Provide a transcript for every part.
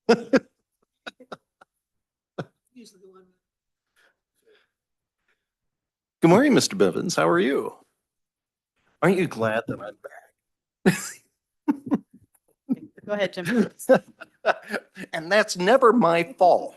Good morning, Mr. Bivens. How are you? Aren't you glad that I'm Go ahead, Jim. back? And that's never my fault.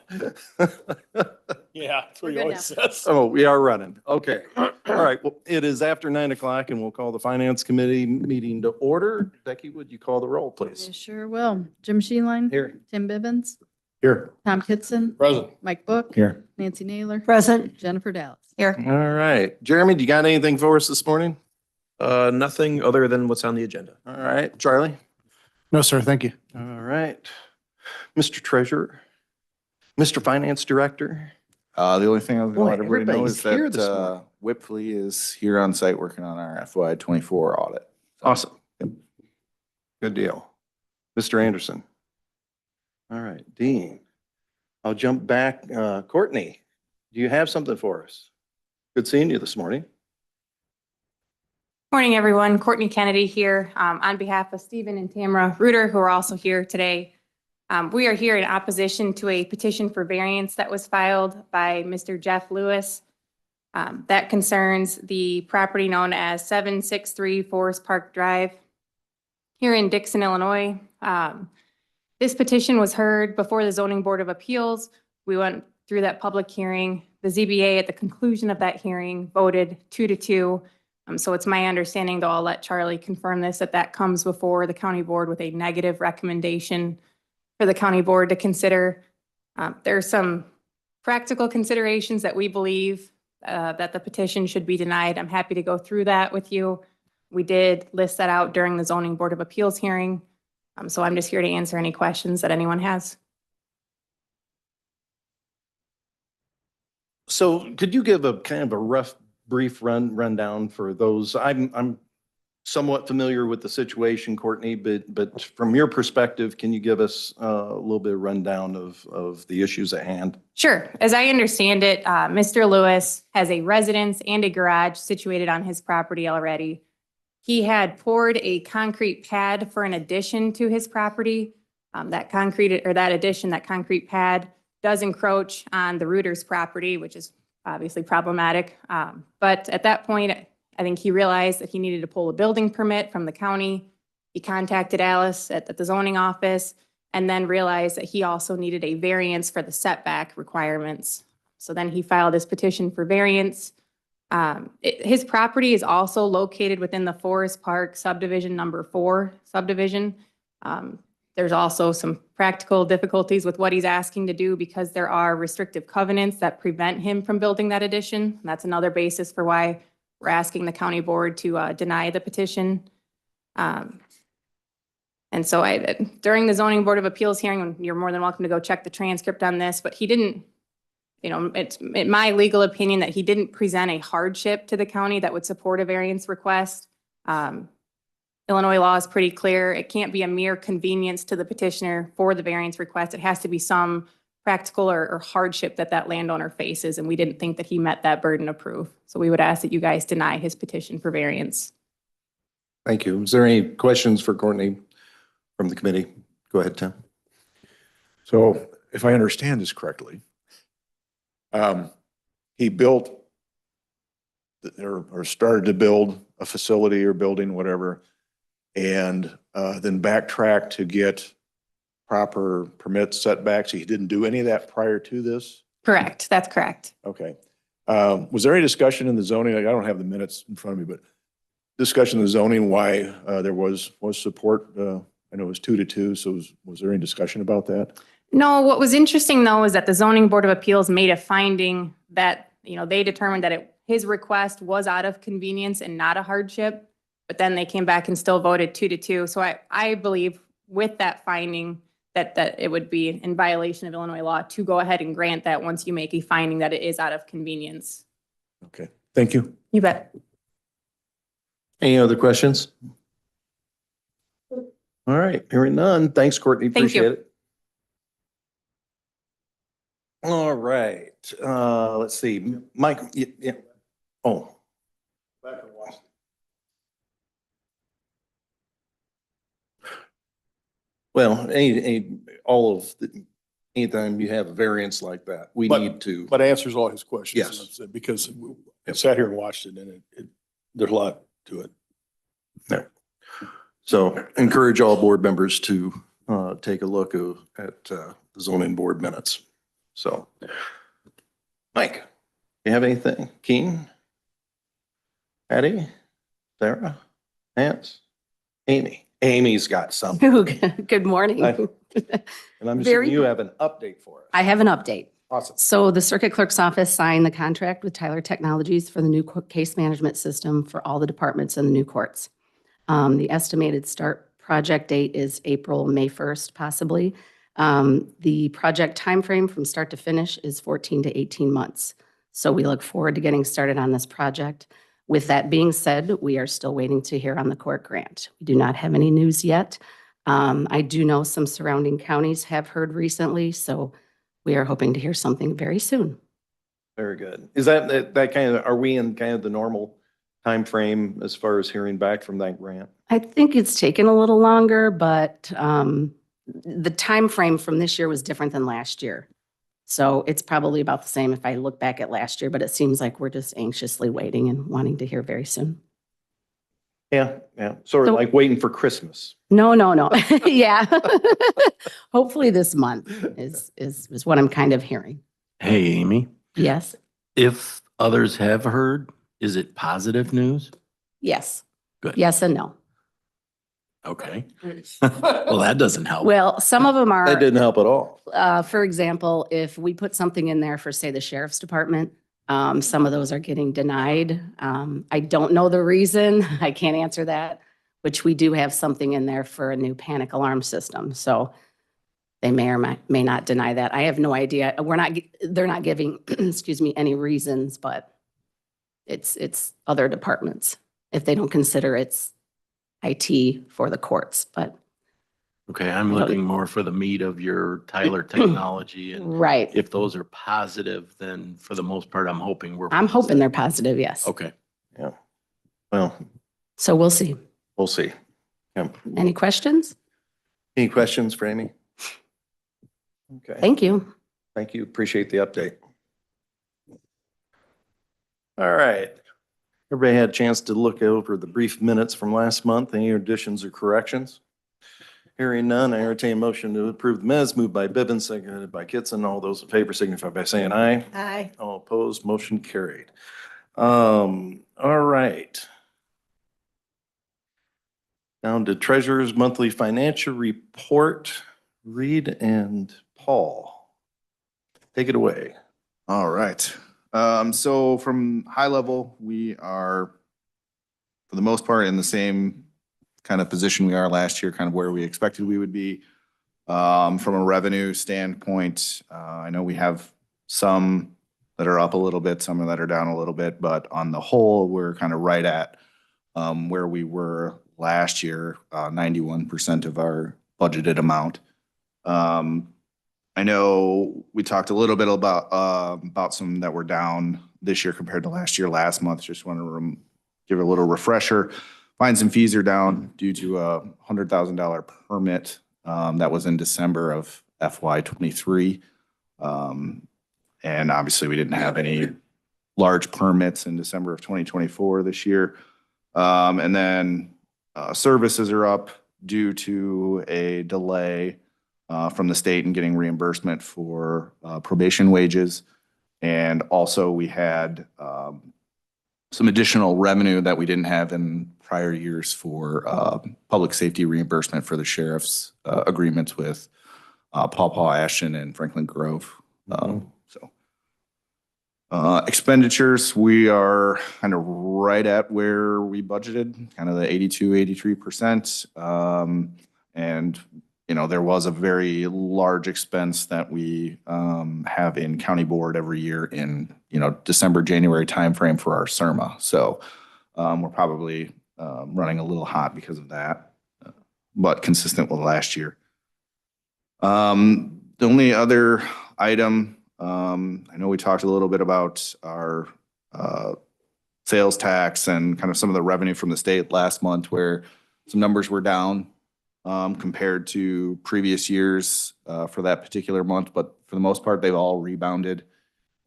Yeah, that's what We're he good always now. says. Oh, we are running. Okay. All right. Well, it is after 9 o'clock and we'll call the Finance Committee meeting to order. Becky, would you call the roll, I please? sure will. Jim Sheeline. Here. Tim Bibbins. Here. Tom Kitson. Present. Mike Book. Here. Nancy Naylor. Present. Jennifer Dallas. Here. All right. Jeremy, do you got anything for us this morning? Nothing other than what's on the agenda. All right. Charlie? No, sir. Thank you. All right. Mr. Treasurer? Mr. Finance Director? The only thing I was Boy, gonna let everybody know everybody's is here this that, morning. Whipley is here on site working on our FY '24 audit. Awesome. Good deal. Mr. Anderson? All right. Dean? I'll jump back. Courtney, do you have something for us? Good seeing you this morning. Morning, everyone. Courtney Kennedy here on behalf of Stephen and Tamara Reuter, who are also here today. We are here in opposition to a petition for variance that was filed by Mr. Jeff Lewis. That concerns the property known as 763 Forest Park Drive here in Dixon, Illinois. This petition was heard before the Zoning Board of Appeals. We went through that public hearing. The ZBA at the conclusion of that hearing voted 2-2. So it's my understanding, though I'll let Charlie confirm this, that that comes before the county board with a negative recommendation for the county board to consider. There are some practical considerations that we believe that the petition should be denied. I'm happy to go through that with you. We did list that out during the Zoning Board of Appeals hearing. So I'm just here to answer any questions that anyone has. So could you give a kind of a rough, brief rundown for those? I'm somewhat familiar with the situation, Courtney, but from your perspective, can you give us a little bit of rundown of the issues at hand? Sure. As I understand it, Mr. Lewis has a residence and a garage situated on his property already. He had poured a concrete pad for an addition to his property. That concrete pad does encroach on the Reuters property, which is obviously problematic. But at that point, I think he realized that he needed to pull a building permit from the county. He contacted Alice at the zoning office and then realized that he also needed a variance for the setback requirements. So then he filed his petition for variance. His property is also located within the Forest Park subdivision number 4 subdivision. There's also some practical difficulties with what he's asking to do because there are restrictive covenants that prevent him from building that addition. That's another basis for why we're asking the county board to deny the petition. And so during the Zoning Board of Appeals hearing, you're more than welcome to go check the transcript on this, but he didn't, it's in my legal opinion that he didn't present a hardship to the county that would support a variance request. Illinois law is pretty clear. It can't be a mere convenience to the petitioner for the variance request. It has to be some practical or hardship that landowner faces, and we didn't think that he met that burden of proof. So we would ask that you guys deny his petition for variance. Thank you. Is there any questions for Courtney from the committee? Go ahead, Tim. So if I understand this correctly, he built or started to build a facility or building, whatever, and then backtracked to get proper permit setbacks. He didn't do any of that prior to this? Correct. That's correct. Okay. Was there any discussion in the zoning? I don't have the minutes in front of me, but discussion in the zoning why there was support? I know it was 2-2, so was there any discussion about that? No, what was interesting though is that the Zoning Board of Appeals made a finding that, they determined that his request was out of convenience and not a hardship, but then they came back and still voted 2-2. So I believe with that finding that it would be in violation of Illinois law to go ahead and grant that once you make a finding that it is out of convenience. Okay, thank you. You bet. Any other questions? All right, hearing none. Thanks, Courtney. Thank you. Appreciate it. All right, let's see. Mike, yeah. Oh. Well, anytime you have a variance like that, we But- need to. But answers all his questions. Yes. Because I sat here and watched it and there's a lot to it. So encourage all board members to take a look at the zoning board minutes. So, Mike, you have anything? Keen? Patty? Sarah? Nance? Amy? Amy's got something. Good morning. Hi. And I'm Very assuming you have an update for us. I have an update. Awesome. So the circuit clerk's office signed the contract with Tyler Technologies for the new case management system for all the departments in the new courts. The estimated start project date is April, May 1st, possibly. The project timeframe from start to finish is 14 to 18 months. So we look forward to getting started on this project. With that being said, we are still waiting to hear on the court grant. We do not have any news yet. I do know some surrounding counties have heard recently, so we are hoping to hear something very soon. Very good. Is that kind of, are we in kind of the normal time frame as far as hearing back from that grant? I think it's taken a little longer, but the time frame from this year was different than last year. So it's probably about the same if I look back at last year, but it seems like we're just anxiously waiting and wanting to hear very soon. Yeah, sort of So- like waiting for Christmas. No. Yeah. Hopefully this month is what I'm kind of hearing. Hey, Amy, Yes, if others have heard, is it positive news? yes. Good. Yes and no. Okay. Well, that doesn't help. Well, some of them That are, didn't help at all. for example, if we put something in there for, say, the sheriff's department, some of those are getting denied. I don't know the reason. I can't answer that, which we do have something in there for a new panic alarm system. So they may or may not deny that. I have no idea. They're not giving, excuse me, any reasons, but it's other departments if they don't consider it's IT for the courts, but Okay, I'm looking more for the meat of your Tyler technology. And right. if those are positive, then for the most part, I'm hoping I'm hoping they're positive, yes. Okay. Well, So we'll see. we'll see. Yeah. Any questions? Any questions for Amy? Okay, Thank you. thank you. Appreciate the update. All right. Everybody had a chance to look over the brief minutes from last month. Any additions or corrections? Hearing none, I entertain a motion to approve the minutes moved by Bivens, seconded by Kitson. All those in favor signify by saying aye. Aye. All opposed, motion carried. All right. Down to Treasurer's Monthly Financial Report. Reed and Paul. Take it away. All right. So from high level, we are, for the most part, in the same kind of position we are last year, kind of where we expected we would be. From a revenue standpoint, I know we have some that are up a little bit, some that are down a little bit, but on the whole, we're kind of right at where we were last year, 91% of our budgeted amount. I know we talked a little bit about some that were down this year compared to last year. Last month, just want to give a little refresher. Fines and fees are down due to a $100,000 permit that was in December of FY '23. And obviously, we didn't have any large permits in December of 2024 this year. And then services are up due to a delay from the state in getting reimbursement for probation wages. And also we had some additional revenue that we didn't have in prior years for public safety reimbursement for the sheriff's agreements with Paw Ashton and Franklin Grove. Expenditures, we are kind of right at where we budgeted, kind of the 83%. And you know, there was a very large expense that we have in county board every year in, you know, December, January timeframe for our SERMA. So we're probably running a little hot because of that, but consistent with last year. The only other item, I know we talked a little bit about our sales tax and kind of some of the revenue from the state last month where some numbers were down. compared to previous years for that particular month, but for the most part, they've all rebounded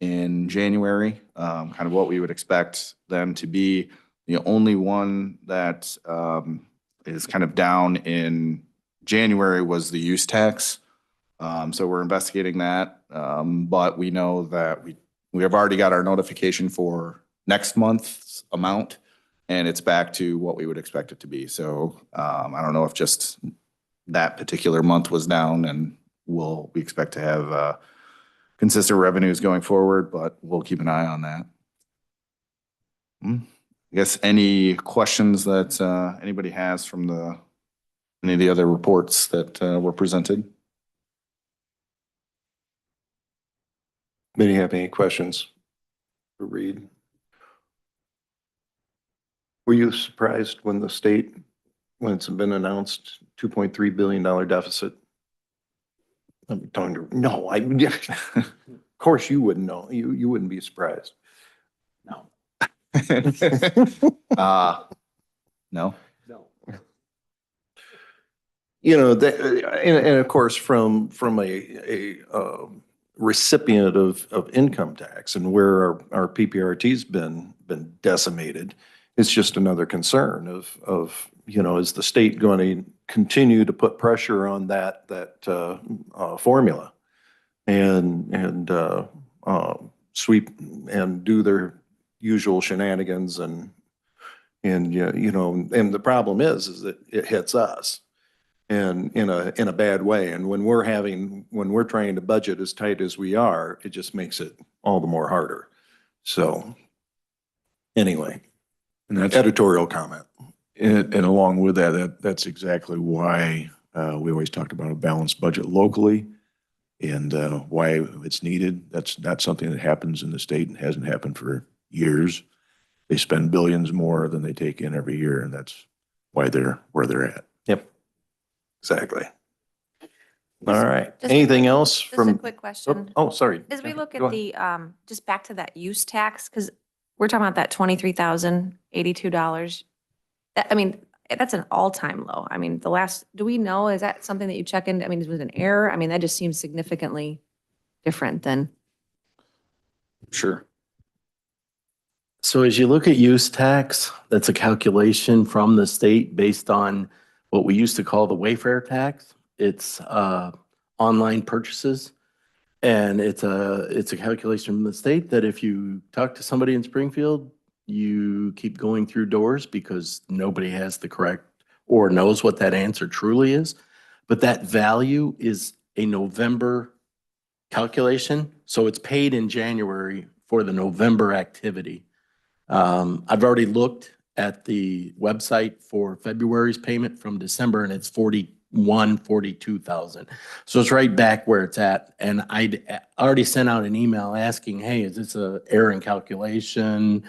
in January, kind of what we would expect them to be. The only one that is kind of down in January was the use tax. So we're investigating that, but we know that we have already got our notification for next month's amount, and it's back to what we would expect it to be. So I don't know if just that particular month was down, and we expect to have consistent revenues going forward, but we'll keep an eye on that. I guess any questions that anybody has from any of the other reports that were presented? Anybody have any questions for Reed? Were you surprised when the state, when it's been announced, $2.3 billion deficit? I'm talking to, no, of course you wouldn't know. You wouldn't be surprised. No. No. You know, and of course, from a recipient of income tax and where our PPRT's been decimated, it's just another concern of, you know, is the state going to continue to put pressure on that formula and sweep and do their usual shenanigans and you know, and the problem is that it hits us and in a bad way. And when we're trying to budget as tight as we are, it just makes it all the more harder. So anyway, And that's, editorial comment. and along with that, that's exactly why we always talked about a balanced budget locally and why it's needed. That's not something that happens in the state and hasn't happened for years. They spend billions more than they take in every year, and that's why they're where they're at. Yep, exactly. All right. Just a Anything quick- else Just a from? quick question. Oh, sorry. As we look Go at ahead. the, just back to that use tax, because we're talking about that $23,082. I mean, that's an all-time low. I mean, do we know, is that something that you check in? I mean, was it an error? I mean, that just seems significantly different than. Sure. So as you look at use tax, that's a calculation from the state based on what we used to call the Wayfair tax. It's online purchases. And it's a calculation from the state that if you talk to somebody in Springfield, you keep going through doors because nobody has the correct or knows what that answer truly is. But that value is a November calculation. So it's paid in January for the November activity. I've already looked at the website for February's payment from December and it's 42,000. So it's right back where it's at. And I'd already sent out an email asking, hey, is this a error in calculation?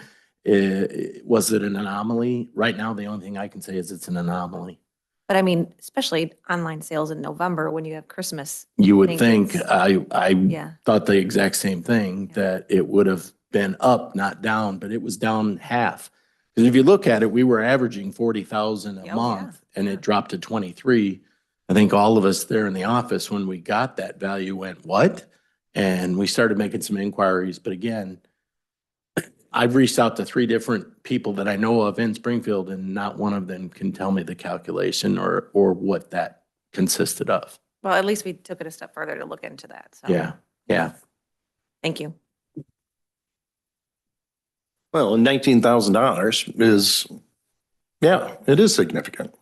Was it an anomaly? Right now, the only thing I can say is it's an anomaly. But I mean, especially online sales in November when you have Christmas. You would think, it's- I Yeah. thought the exact same thing, that it would have been up, not down, but it was down half. Because if you look at it, we were averaging 40,000 a yeah. month and it dropped to 23. I think all of us there in the office, when we got that value, went, what? And we started making some inquiries. But again, I've reached out to 3 different people that I know of in Springfield and not one of them can tell me the calculation or what that consisted of. Well, at least we took it a step further to look into that. So. Yeah, yeah. Thank you. Well, $19,000 is, yeah, it is significant.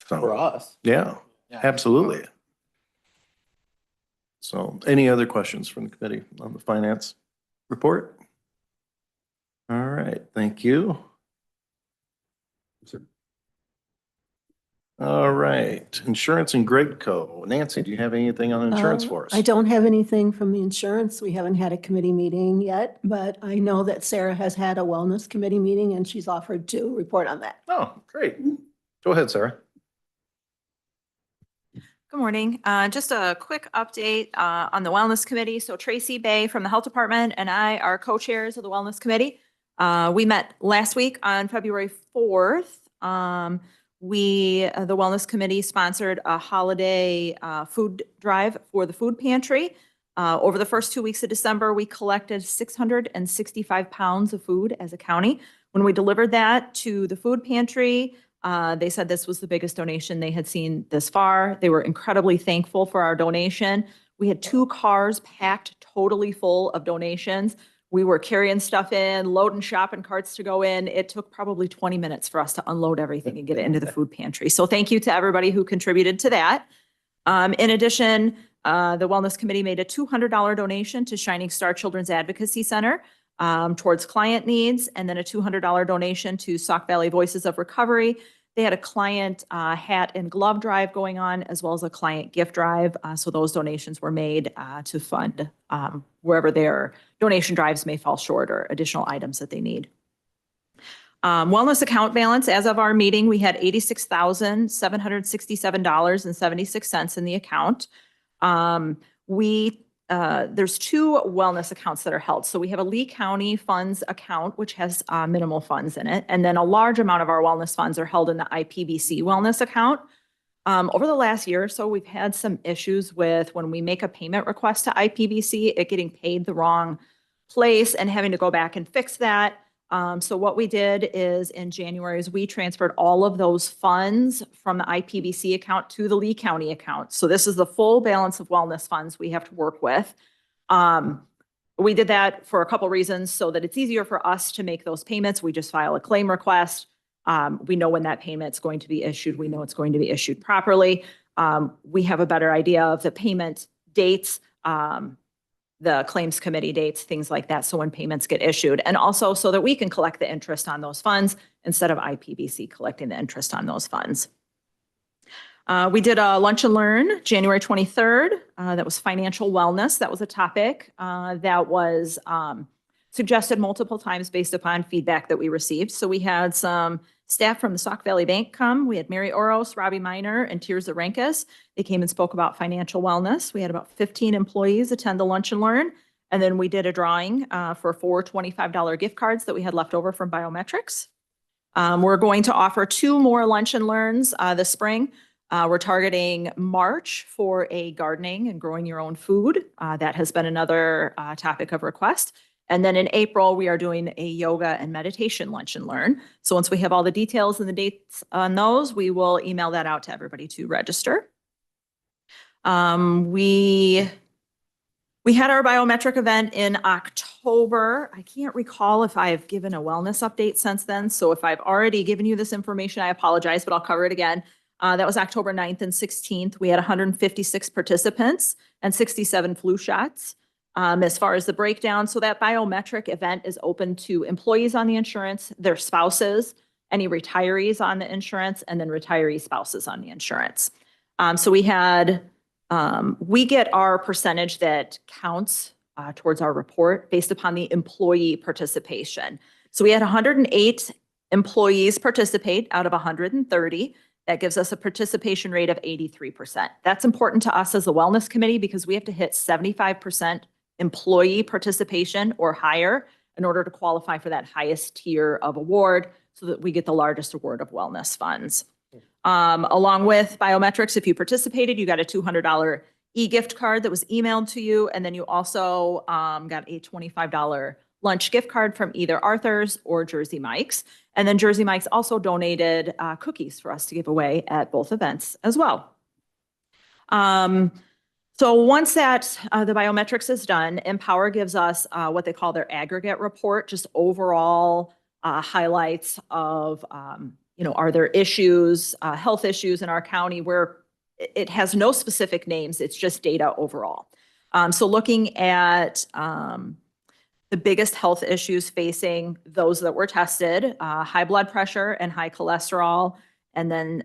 For So, us. yeah, absolutely. So any other questions from the committee on the finance report? All right, thank you. All right, insurance and Gregco. Nancy, do you have anything on insurance for us? I don't have anything from the insurance. We haven't had a committee meeting yet, but I know that Sarah has had a wellness committee meeting and she's offered to report on that. Oh, great. Go ahead, Sarah. Good morning. Just a quick update on the Wellness Committee. So Tracy Bay from the Health Department and I are co-chairs of the Wellness Committee. We met last week on February 4th. the Wellness Committee sponsored a holiday food drive for the food pantry. Over the first 2 weeks of December, we collected 665 pounds of food as a county. When we delivered that to the food pantry, they said this was the biggest donation they had seen this far. They were incredibly thankful for our donation. We had 2 cars packed totally full of donations. We were carrying stuff in, loading shopping carts to go in. It took probably 20 minutes for us to unload everything and get it into the food pantry. So thank you to everybody who contributed to that. In addition, the Wellness Committee made a $200 donation to Shining Star Children's Advocacy Center towards client needs, and then a $200 donation to Sauk Valley Voices of Recovery. They had a client hat and glove drive going on, as well as a client gift drive. So those donations were made to fund wherever their donation drives may fall short or additional items that they need. Wellness account balance, as of our meeting, we had $86,767.76 in the account. There's 2 wellness accounts that are held. So we have a Lee County funds account, which has minimal funds in it. And then a large amount of our wellness funds are held in the IPBC wellness account. Over the last year or so, we've had some issues with when we make a payment request to IPBC, it getting paid the wrong place and having to go back and fix that. So what we did is in January is we transferred all of those funds from the IPBC account to the Lee County account. So this is the full balance of wellness funds we have to work with. We did that for a couple reasons so that it's easier for us to make those payments. We just file a claim request. We know when that payment's going to be issued. We know it's going to be issued properly. We have a better idea of the payment dates, the claims committee dates, things like that. So when payments get issued, and also so that we can collect the interest on those funds instead of IPBC collecting the interest on those funds. We did a lunch and learn January 23rd. That was financial wellness. That was a topic that was suggested multiple times based upon feedback that we received. So we had some staff from the Sauk Valley Bank come. We had Mary Oros, Robbie Miner, and Tirza Renkus. They came and spoke about financial wellness. We had about 15 employees attend the lunch and learn. And then we did a drawing for 4 $25 gift cards that we had left over from Biometrics. We're going to offer 2 more lunch and learns this spring. We're targeting March for a gardening and growing your own food. That has been another topic of request. And then in April, we are doing a yoga and meditation lunch and learn. So once we have all the details and the dates on those, we will email that out to everybody to register. We had our biometric event in October. I can't recall if I've given a wellness update since then. So if I've already given you this information, I apologize, but I'll cover it again. That was October 9th and 16th. We had 156 participants and 67 flu shots. As far as the breakdown, so that biometric event is open to employees on the insurance, their spouses, any retirees on the insurance, and then retiree spouses on the insurance. So we had, we get our percentage that counts towards our report based upon the employee participation. So we had 108 employees participate out of 130. That gives us a participation rate of 83%. That's important to us as the Wellness Committee because we have to hit 75% employee participation or higher in order to qualify for that highest tier of award so that we get the largest award of wellness funds. Along with biometrics, if you participated, you got a $200 e-gift card that was emailed to you. And then you also got a $25 lunch gift card from either Arthur's or Jersey Mike's. And then Jersey Mike's also donated cookies for us to give away at both events as well. So once that the biometrics is done, Empower gives us what they call their aggregate report, just overall highlights of, are there issues, health issues in our county where it has no specific names, it's just data overall. So looking at the biggest health issues facing those that were tested, high blood pressure and high cholesterol. And then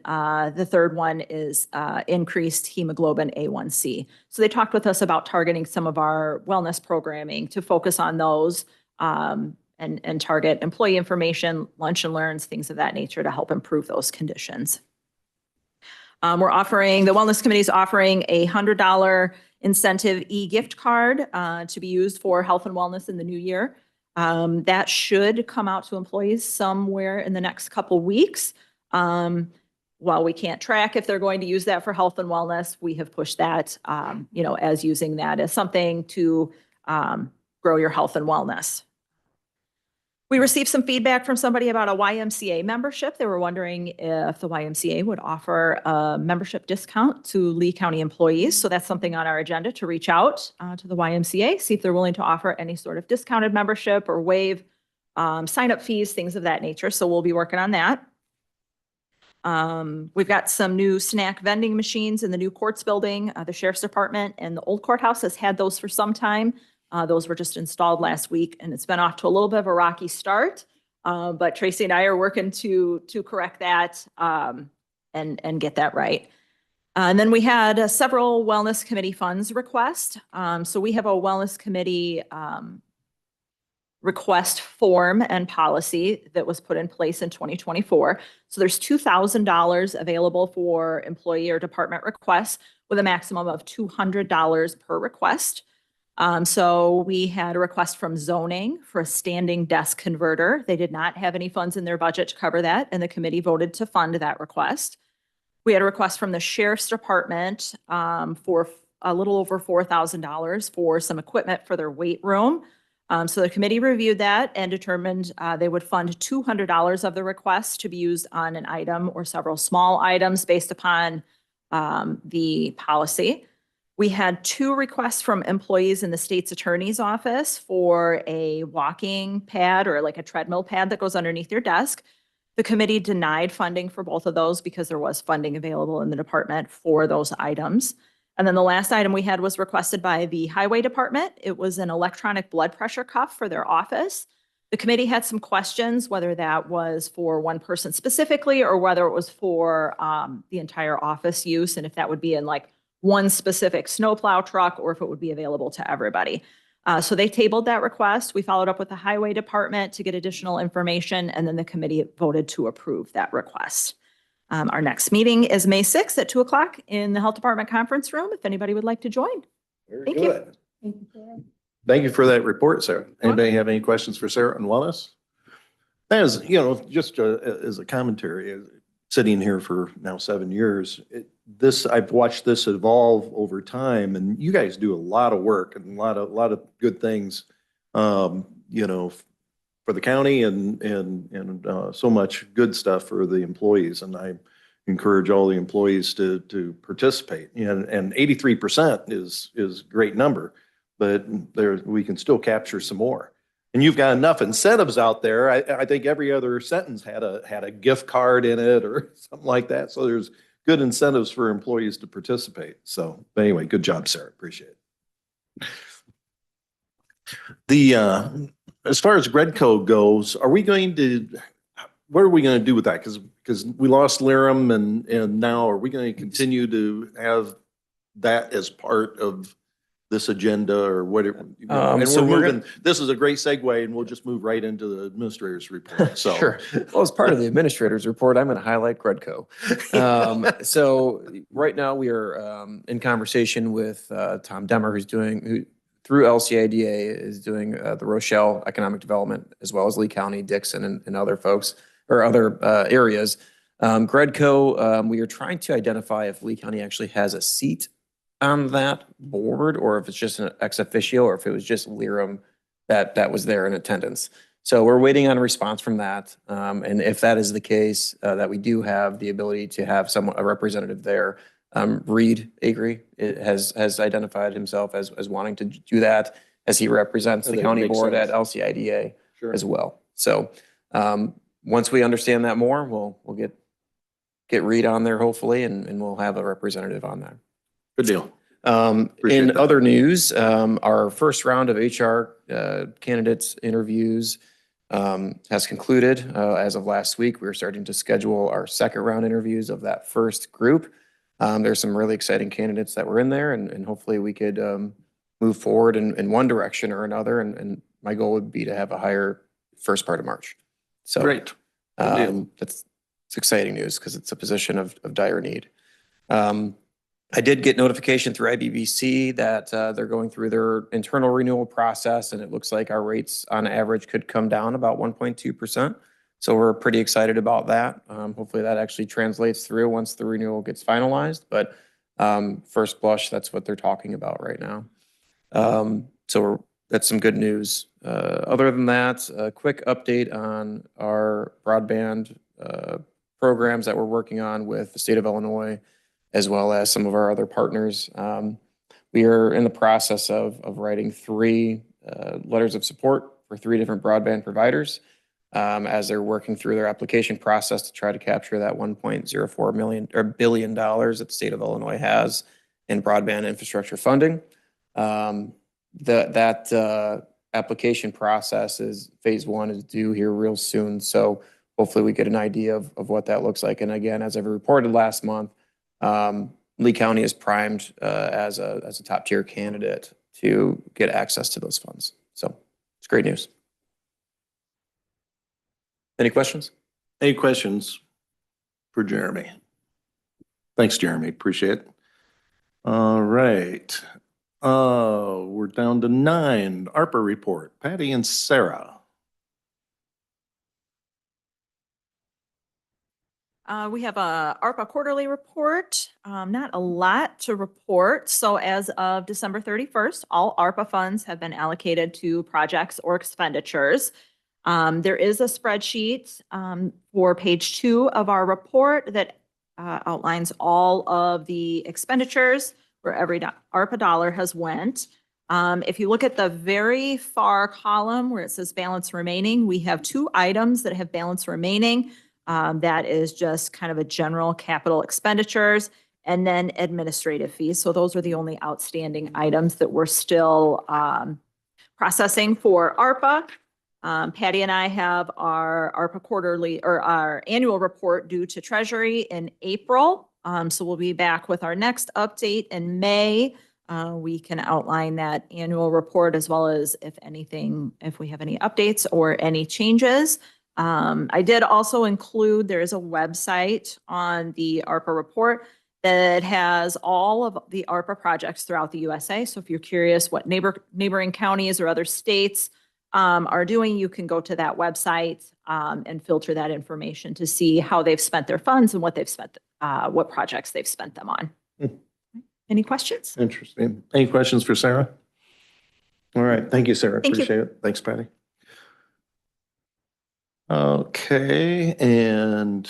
the third one is increased hemoglobin A1C. So they talked with us about targeting some of our wellness programming to focus on those and target employee information, lunch and learns, things of that nature to help improve those conditions. We're offering, the Wellness Committee is offering a $100 incentive e-gift card to be used for health and wellness in the new year. That should come out to employees somewhere in the next couple weeks. while we can't track if they're going to use that for health and wellness, we have pushed that, as using that as something to grow your health and wellness. We received some feedback from somebody about a YMCA membership. They were wondering if the YMCA would offer a membership discount to Lee County employees. So that's something on our agenda to reach out to the YMCA, see if they're willing to offer any sort of discounted membership or waive sign-up fees, things of that nature. So we'll be working on that. We've got some new snack vending machines in the new courts building. The Sheriff's Department and the old courthouse has had those for some time. Those were just installed last week, and it's been off to a little bit of a rocky start. But Tracy and I are working to correct that and get that right. And then we had several wellness committee funds request. So we have a wellness committee request form and policy that was put in place in 2024. So there's $2,000 available for employee or department requests with a maximum of $200 per request. So we had a request from zoning for a standing desk converter. They did not have any funds in their budget to cover that, and the committee voted to fund that request. We had a request from the Sheriff's Department for a little over $4,000 for some equipment for their weight room. So the committee reviewed that and determined they would fund $200 of the request to be used on an item or several small items based upon the policy. We had 2 requests from employees in the state's attorney's office for a walking pad or like a treadmill pad that goes underneath your desk. The committee denied funding for both of those because there was funding available in the department for those items. And then the last item we had was requested by the highway department. It was an electronic blood pressure cuff for their office. The committee had some questions, whether that was for one person specifically or whether it was for the entire office use, and if that would be in like one specific snowplow truck or if it would be available to everybody. So they tabled that request. We followed up with the highway department to get additional information, and then the committee voted to approve that request. Our next meeting is May 6th at 2:00 in the Health Department conference room, if anybody would like to join. Very Thank you. good. Thank you for that report, Sarah. Anybody have any questions for Sarah on wellness? As, just as a commentary, sitting here for now 7 years, I've watched this evolve over time, and you guys do a lot of work and a lot of good things, for the county and so much good stuff for the employees. And I encourage all the employees to participate. And 83% is a great number, but we can still capture some more. And you've got enough incentives out there. I think every other sentence had a gift card in it or something like that. So there's good incentives for employees to participate. So anyway, good job, Sarah. Appreciate it. As far as Gredco goes, what are we going to do with that? Because we lost Lirum and now are we going to continue to have that as part of this agenda or whatever? And so we're we're moving, this is a great segue and we'll just move right into the administrator's report. So Sure. Well, as part of the administrator's report, I'm going to highlight Gredco. So right now we are in conversation with Tom Demmer, who through LCIDA is doing the Rochelle Economic Development, as well as Lee County, Dixon, and other folks or other areas. Gredco, we are trying to identify if Lee County actually has a seat on that board, or if it's just an ex officio, or if it was just Lirum that was there in attendance. So we're waiting on a response from that. And if that is the case, that we do have the ability to have a representative there. Reed Agri has identified himself as wanting to do that, as he represents the county board at LCIDA as well. So once we understand that more, we'll get Reed on there hopefully, and we'll have a representative on there. good deal. In other news, our first round of HR candidates interviews has concluded as of last week. We're starting to schedule our second round interviews of that first group. There's some really exciting candidates that were in there, and hopefully we could move forward in one direction or another. And my goal would be to have a hire first part of March. So Great. It's exciting news because it's a position of dire need. I did get notification through IBBC that they're going through their internal renewal process, and it looks like our rates on average could come down about 1.2%. So we're pretty excited about that. Hopefully that actually translates through once the renewal gets finalized, but first blush, that's what they're talking about right now. That's some good news. Other than that, a quick update on our broadband programs that we're working on with the state of Illinois, as well as some of our other partners. We are in the process of writing 3 letters of support for 3 different broadband providers as they're working through their application process to try to capture that $1.04 billion that the state of Illinois has in broadband infrastructure funding. That application process is phase 1 is due here real soon. So hopefully we get an idea of what that looks like. And again, as I've reported last month, Lee County is primed as a top tier candidate to get access to those funds. So it's great news. Any questions? Any questions for Jeremy? Thanks, Jeremy. Appreciate it. All right. We're down to 9, ARPA report. Patty and Sarah. We have a ARPA quarterly report, not a lot to report. So as of December 31st, all ARPA funds have been allocated to projects or expenditures. There is a spreadsheet for page 2 of our report that outlines all of the expenditures where every ARPA dollar has went. If you look at the very far column where it says balance remaining, we have 2 items that have balance remaining. That is just kind of a general capital expenditures and then administrative fees. So those are the only outstanding items that we're still processing for ARPA. Patty and I have our ARPA quarterly or our annual report due to Treasury in April. So we'll be back with our next update in May. We can outline that annual report as well as if we have any updates or any changes. I did also include, there is a website on the ARPA report that has all of the ARPA projects throughout the USA. So if you're curious what neighboring counties or other states are doing, you can go to that website and filter that information to see how they've spent their funds and what they've spent, what projects they've spent them on. Any questions? Interesting. Any questions for Sarah? All right. Thank you, Sarah. Thank you. Appreciate it. Thanks, Patty. Okay, and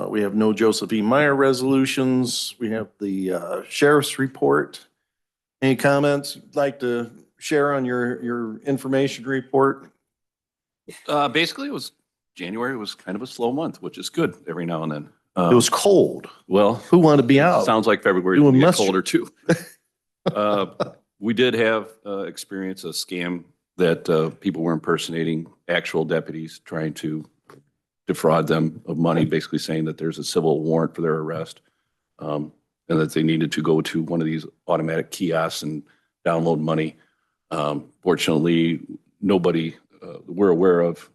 we have no Joseph E. Meyer resolutions. We have the sheriff's report. Any comments you'd like to share on your information report? Basically, January was kind of a slow month, which is good every now and then. It was cold. Well, Who wanted to be out? sounds like February Doing will get mustard. colder too. We did have experience a scam that people were impersonating actual deputies trying to defraud them of money, basically saying that there's a civil warrant for their arrest, and that they needed to go to one of these automatic kiosks and download money. Fortunately, nobody we're aware of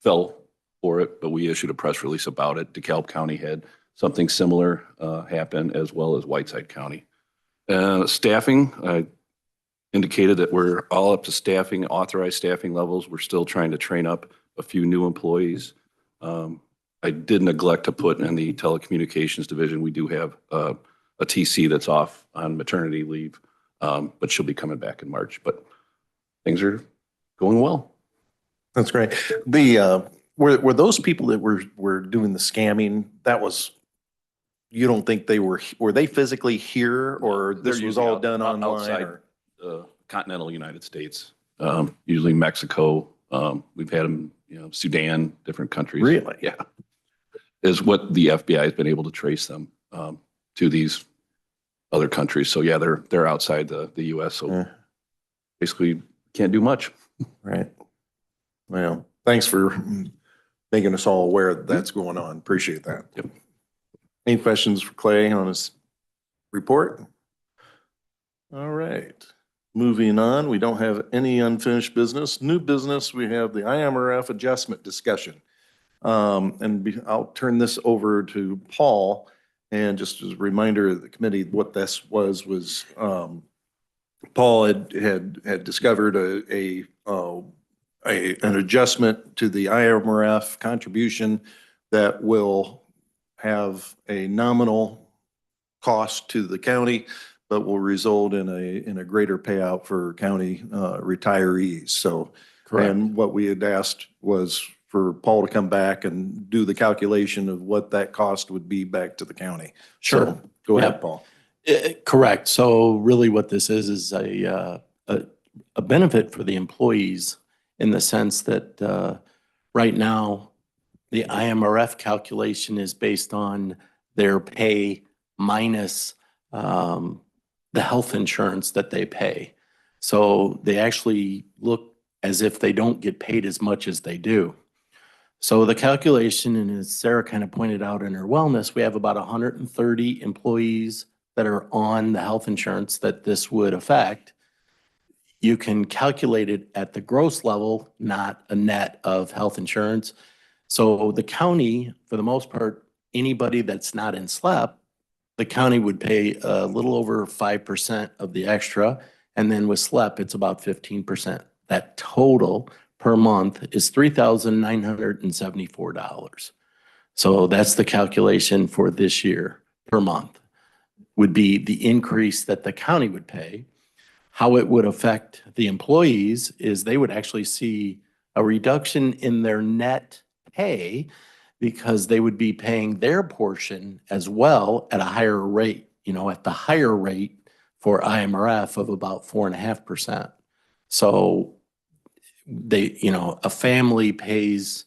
fell for it, but we issued a press release about it. DeKalb County had something similar happen, as well as Whiteside County. Staffing, I indicated that we're all up to staffing, authorized staffing levels. We're still trying to train up a few new employees. I did neglect to put in the telecommunications division. We do have a TC that's off on maternity leave, but she'll be coming back in March. But things are going well. That's great. Were those people that were doing the scamming, you don't think were they physically here, or this was usually all done online? outside or- the continental United States, usually Mexico. We've had them, Sudan, different countries. Really? Yeah. Is what the FBI has been able to trace them to these other countries. So yeah, they're outside the US. So basically can't do much. Right. Well, thanks for making us all aware that that's going on. Appreciate that. Yep. Any questions for Clay on his report? All right. Moving on, we don't have any unfinished business. New business, we have the IMRF adjustment discussion. I'll turn this over to Paul. And just as a reminder of the committee, what this was Paul had discovered a an adjustment to the IMRF contribution that will have a nominal cost to the county, but will result in a greater payout for county retirees. So, and what we had asked was for Paul to come back and do the calculation of what that cost would be back to the county. Sure. So, go ahead, Yeah. Paul. Correct. So really what this is a benefit for the employees in the sense that right now, the IMRF calculation is based on their pay minus the health insurance that they pay. So they actually look as if they don't get paid as much as they do. So the calculation, and as Sarah kind of pointed out in her wellness, we have about 130 employees that are on the health insurance that this would affect. You can calculate it at the gross level, not a net of health insurance. So the county, for the most part, anybody that's not in SLEP, the county would pay a little over 5% of the extra. And then with SLEP, it's about 15%. That total per month is $3,974. So that's the calculation for this year per month, would be the increase that the county would pay. How it would affect the employees is they would actually see a reduction in their net pay because they would be paying their portion as well at a higher rate, at the higher rate for IMRF of about 4.5%. So a family pays,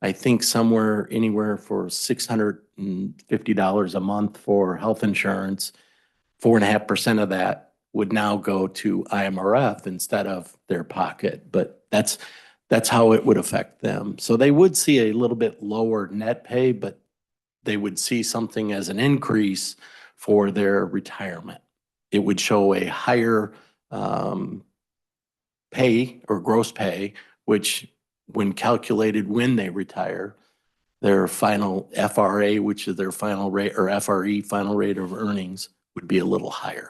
I think somewhere anywhere for $650 a month for health insurance. 4.5% of that would now go to IMRF instead of their pocket, but that's how it would affect them. So they would see a little bit lower net pay, but they would see something as an increase for their retirement. It would show a higher pay or gross pay, which when calculated when they retire, their final FRA, which is their final rate, or FRE, final rate of earnings, would be a little higher.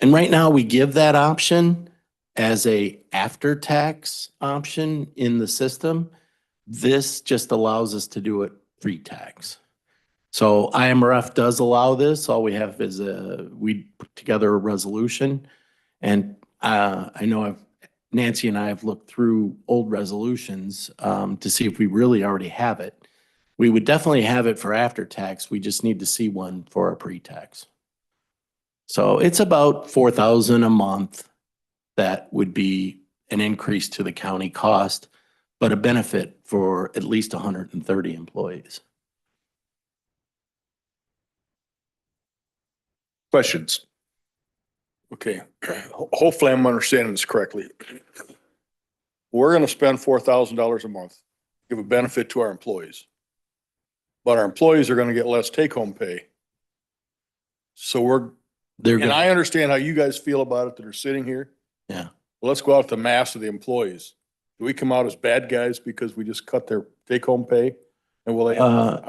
And right now we give that option as a after-tax option in the system. This just allows us to do it pre-tax. So IMRF does allow this. All we have is we put together a resolution, and I know Nancy and I have looked through old resolutions to see if we really already have it. We would definitely have it for after-tax. We just need to see one for our pre-tax. So it's about $4,000 a month. That would be an increase to the county cost, but a benefit for at least 130 employees. Questions? Okay, hopefully I'm understanding this correctly. We're gonna spend $4,000 a month, give a benefit to our employees. But our employees are gonna get less take-home pay. So and I understand how you guys feel about it that are sitting here. Yeah. Well, let's go out to the mass of the employees. Do we come out as bad guys because we just cut their take-home pay? And will they?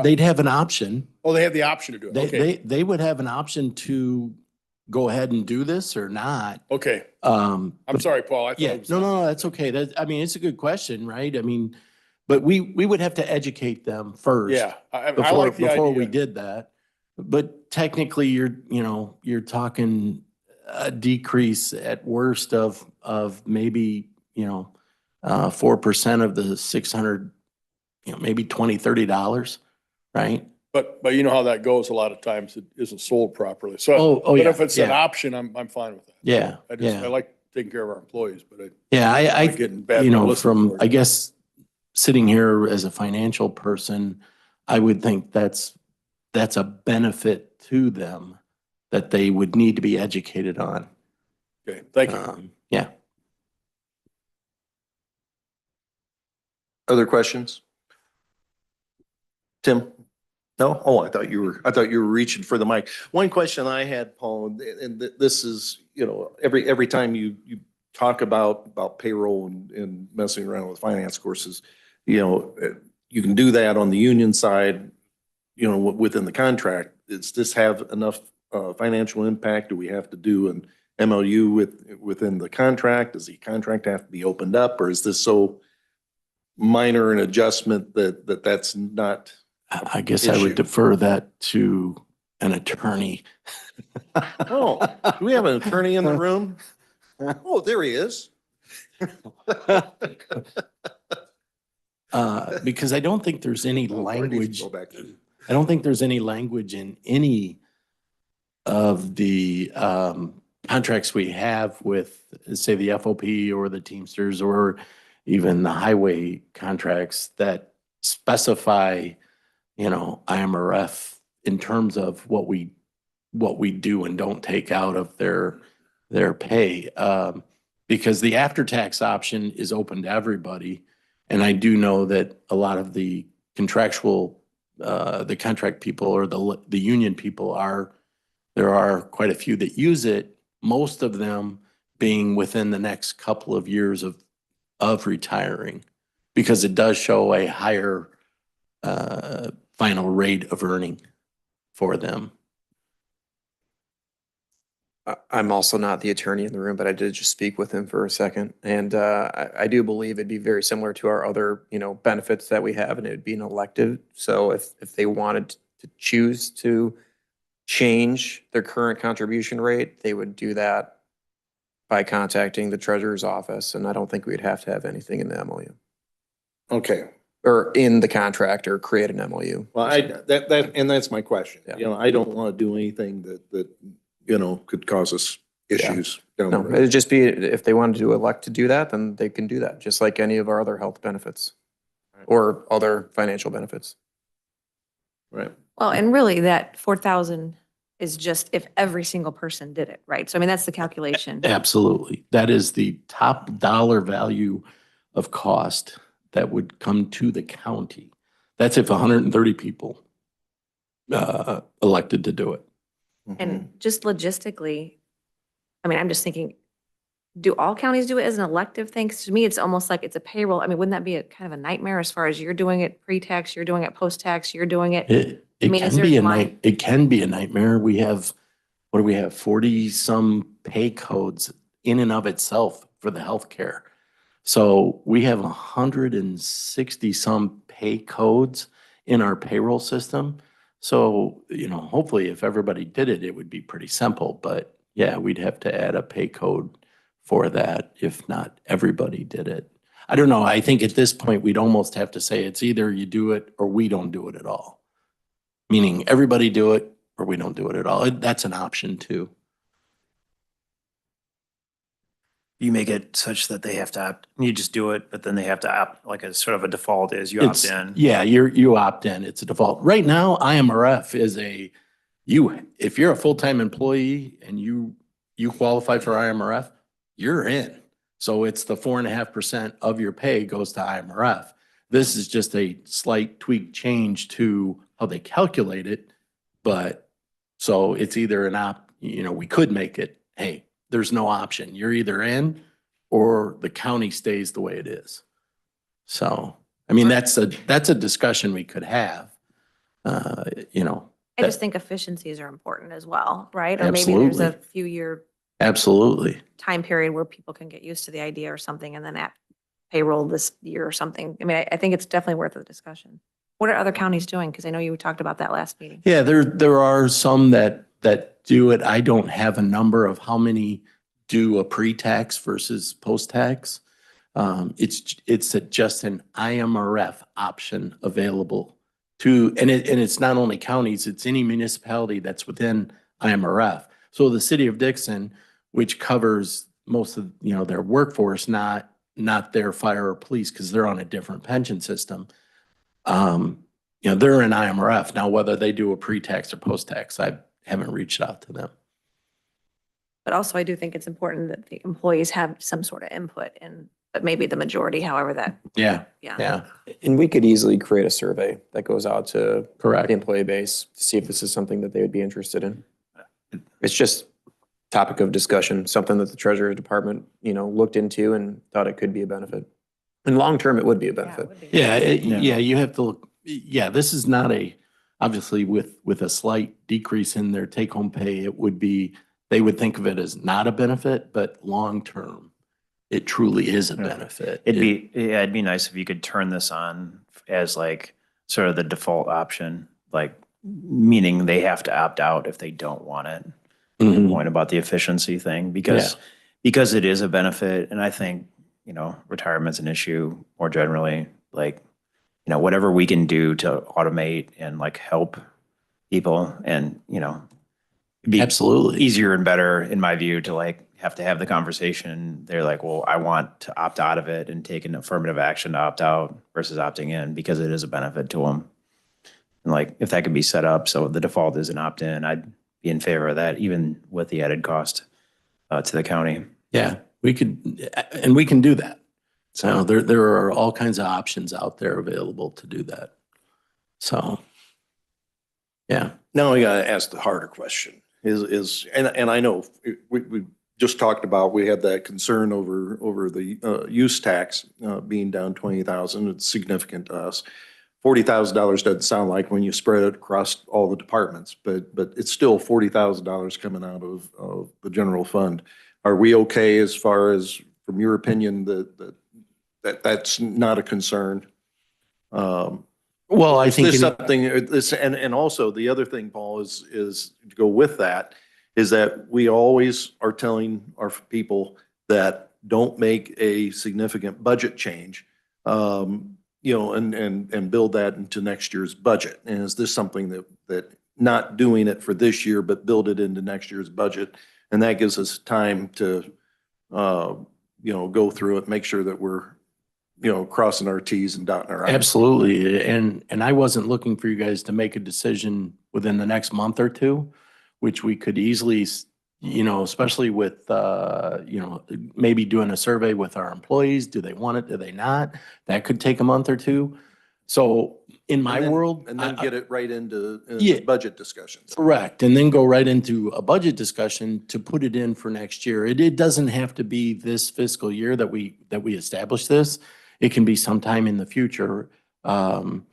They'd have an option. Oh, they have the option to do it. Okay. They would have an option to go ahead and do this or not. Okay. I'm sorry, Paul. I thought Yeah, it was- no, that's okay. It's a good question, right? But we would have to educate them first. Yeah, I Before like the we idea. did that. But technically you're talking a decrease at worst of maybe, 4% of the 600, maybe $20, $30, right? But you know how that goes. A lot of times it isn't sold properly. So, Oh, but yeah, if it's an yeah. option, I'm fine with that. Yeah, I like taking care of our employees, but I like getting bad you know, publicity from, for it. I guess, sitting here as a financial person, I would think that's a benefit to them that they would need to be educated on. Okay, thank you. Yeah. Other questions? Tim? No? Oh, I thought you were reaching for the mic. One question I had, Paul, and this is, every time you talk about payroll and messing around with finance courses, you can do that on the union side, within the contract. Does this have enough financial impact? Do we have to do MOU within the contract? Does the contract have to be opened up, or is this so minor an adjustment that that's not? I guess I would Issue. defer that to an attorney. Oh, do we have an attorney in the room? Oh, there he is. Because I don't think there's any language. I don't think there's any language in any of the contracts we have with, say, the FOP or the Teamsters or even the highway contracts that specify, IMRF in terms of what we do and don't take out of their pay. Because the after-tax option is open to everybody. And I do know that a lot of the contractual, the contract people or the union people there are quite a few that use it, most of them being within the next couple of years of retiring, because it does show a higher final rate of earning for them. I'm also not the attorney in the room, but I did just speak with him for a second. And I do believe it'd be very similar to our other, benefits that we have, and it would be an elective. So if they wanted to choose to change their current contribution rate, they would do that by contacting the treasurer's office. And I don't think we'd have to have anything in the MOU Okay. or in the contract or create an MOU. Well, that's my question. Yeah. I don't want to do anything that could cause us issues down the No, road. it'd just be, if they wanted to elect to do that, then they can do that, just like any of our other health benefits or other financial benefits. Right. Well, and really that 4,000 is just if every single person did it, right? So I mean, that's the calculation. Absolutely. That is the top dollar value of cost that would come to the county. That's if 130 people elected to do it. And just logistically, I mean, I'm just thinking, do all counties do it as an elective thing? 'Cause to me, it's almost like it's a payroll. I mean, wouldn't that be a kind of a nightmare as far as you're doing it pre-tax, you're doing it post-tax, you're doing it? It mean, is can there be a a line? it can be a nightmare. We have, what do we have? 40 some pay codes in and of itself for the healthcare. So we have 160 some pay codes in our payroll system. So, hopefully if everybody did it, it would be pretty simple, but yeah, we'd have to add a pay code for that if not everybody did it. I don't know. I think at this point, we'd almost have to say it's either you do it or we don't do it at all. Meaning everybody do it or we don't do it at all. That's an option too. You make it such that they have to opt, you just do it, but then they have to opt, like a sort of a default is you opt in. Yeah, you opt in. It's a default. Right now, IMRF is if you're a full-time employee and you qualify for IMRF, you're in. So it's the 4.5% of your pay goes to IMRF. This is just a slight tweak change to how they calculate it. But so it's either we could make it, hey, there's no option. You're either in or the county stays the way it is. So, I mean, that's a discussion we could have, I just think efficiencies are important as well, right? Or maybe there's a Absolutely. few year Absolutely. time period where people can get used to the idea or something and then at payroll this year or something. I mean, I think it's definitely worth a discussion. What are other counties doing? Because I know you talked about that last meeting. Yeah, there are some that do it. I don't have a number of how many do a pre-tax versus post-tax. It's just an IMRF option available to, and it's not only counties, it's any municipality that's within IMRF. So the city of Dixon, which covers most of, their workforce, not their fire or police, because they're on a different pension system. They're in IMRF. Now, whether they do a pre-tax or post-tax, I haven't reached out to them. But also I do think it's important that the employees have some sort of input but maybe the majority, however that, Yeah. yeah. Yeah, And we could easily create a survey that goes out to correct. the employee base to see if this is something that they would be interested in. It's just topic of discussion, something that the Treasury Department, looked into and thought it could be a benefit. And long-term, it would be a benefit. Yeah, you have to look, this is not obviously with a slight decrease in their take-home pay, it would be they would think of it as not a benefit, but long-term, it truly is a Yeah. benefit. It'd be nice if you could turn this on as like sort of the default option, like meaning they have to opt out if they don't want it. Mhm. Point about the efficiency thing, because it is a benefit. And I think, retirement's an issue more generally, like, whatever we can do to automate and like help people and, it'd be Absolutely. easier and better in my view to like have to have the conversation. They're like, well, I want to opt out of it and take an affirmative action to opt out versus opting in because it is a benefit to them. And like, if that could be set up so the default is an opt-in, I'd be in favor of that, even with the added cost to the county. Yeah, we could, and we can do that. So there are all kinds of options out there available to do that. So, yeah. Now I gotta ask the harder question and I know we just talked about, we had that concern over the use tax being down 20,000. It's significant to us. $40,000 doesn't sound like when you spread it across all the departments, but it's still $40,000 coming out of the general fund. Are we okay as far as, from your opinion, that's not a concern? Well, I Is think this something, and also the other thing, Paul, is to go with that, is that we always are telling our people that don't make a significant budget change, and build that into next year's budget. And is this something that not doing it for this year, but build it into next year's budget? And that gives us time to, go through it, make sure that we're, crossing our Ts and dotting our Is. Absolutely. And I wasn't looking for you guys to make a decision within the next month or two, which we could easily, especially with, maybe doing a survey with our employees. Do they want it? Do they not? That could take a month or two. So in my world. And then get it right into Yeah. budget discussions. Correct. And then go right into a budget discussion to put it in for next year. It doesn't have to be this fiscal year that we establish this. It can be sometime in the future. Am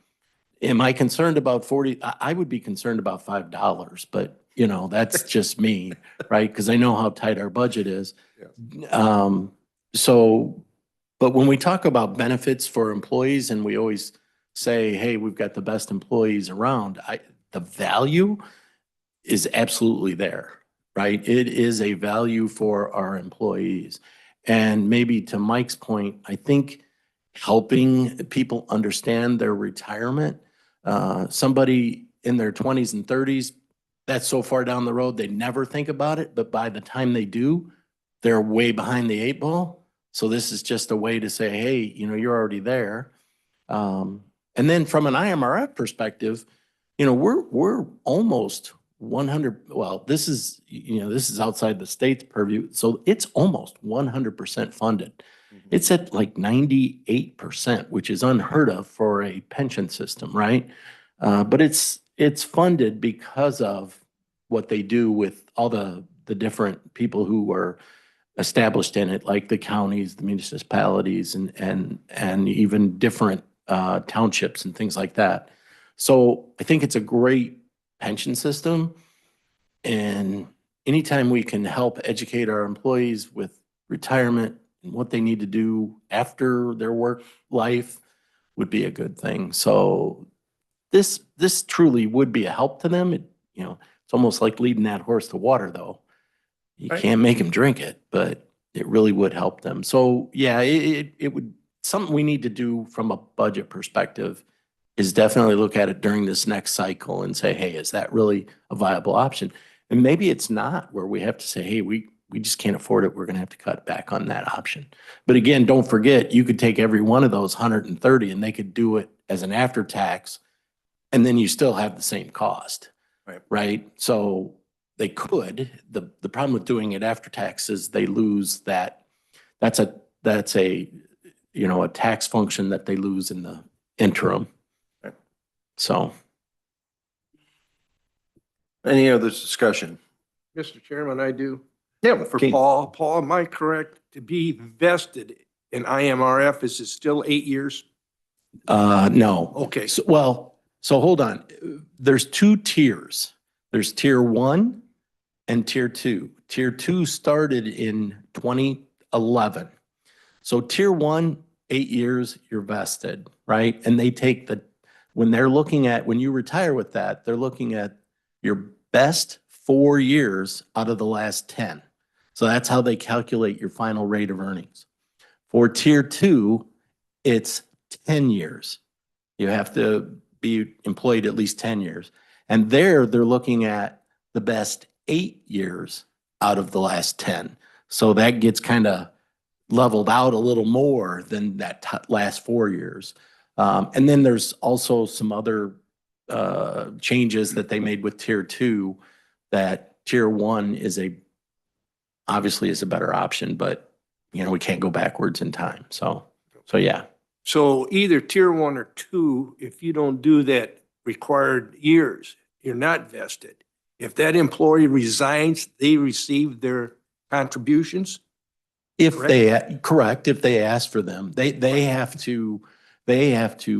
I concerned about 40? I would be concerned about $5, but that's just me, right? Because I know how tight our budget is. But when we talk about benefits for employees and we always say, hey, we've got the best employees around, the value is absolutely there, right? It is a value for our employees. And maybe to Mike's point, I think helping people understand their retirement, somebody in their 20s and 30s, that's so far down the road, they never think about it. But by the time they do, they're way behind the 8 ball. So this is just a way to say, hey, you're already there. And then from an IMRF perspective, we're almost 100. Well, this is outside the state's purview. So it's almost 100% funded. It's at like 98%, which is unheard of for a pension system, right? But it's funded because of what they do with all the different people who are established in it, like the counties, the municipalities, and even different townships and things like that. So I think it's a great pension system. And anytime we can help educate our employees with retirement and what they need to do after their work life would be a good thing. So this truly would be a help to them. It's almost like leading that horse to water, though. You can't make them drink it, but it really would help them. So yeah, it would, something we need to do from a budget perspective is definitely look at it during this next cycle and say, hey, is that really a viable option? And maybe it's not, where we have to say, hey, we just can't afford it. We're going to have to cut back on that option. But again, don't forget, you could take every one of those 130 and they could do it as an after tax, and then you still have the same cost, right? So they could. The problem with doing it after tax is they lose that. That's a a tax function that they lose in the interim. So. Any other discussion? Mr. Chairman, I do. Yeah, For Paul, am I correct to be vested in IMRF? Is it still 8 years? No. Okay. So hold on. There's 2 tiers. There's tier 1 and tier two. Tier two started in 2011. So tier one, 8 years, you're vested, right? And they take when they're looking at, when you retire with that, they're looking at your best 4 years out of the last 10. So that's how they calculate your final rate of earnings. For tier two, it's 10 years. You have to be employed at least 10 years. And there they're looking at the best 8 years out of the last 10. So that gets kind of leveled out a little more than that last 4 years. And then there's also some other changes that they made with tier two, that tier one obviously is a better option, but we can't go backwards in time. So yeah. So either tier one or two, if you don't do that required years, you're not vested. If that employee resigns, they receive their contributions? Correct, if they ask for them, they have to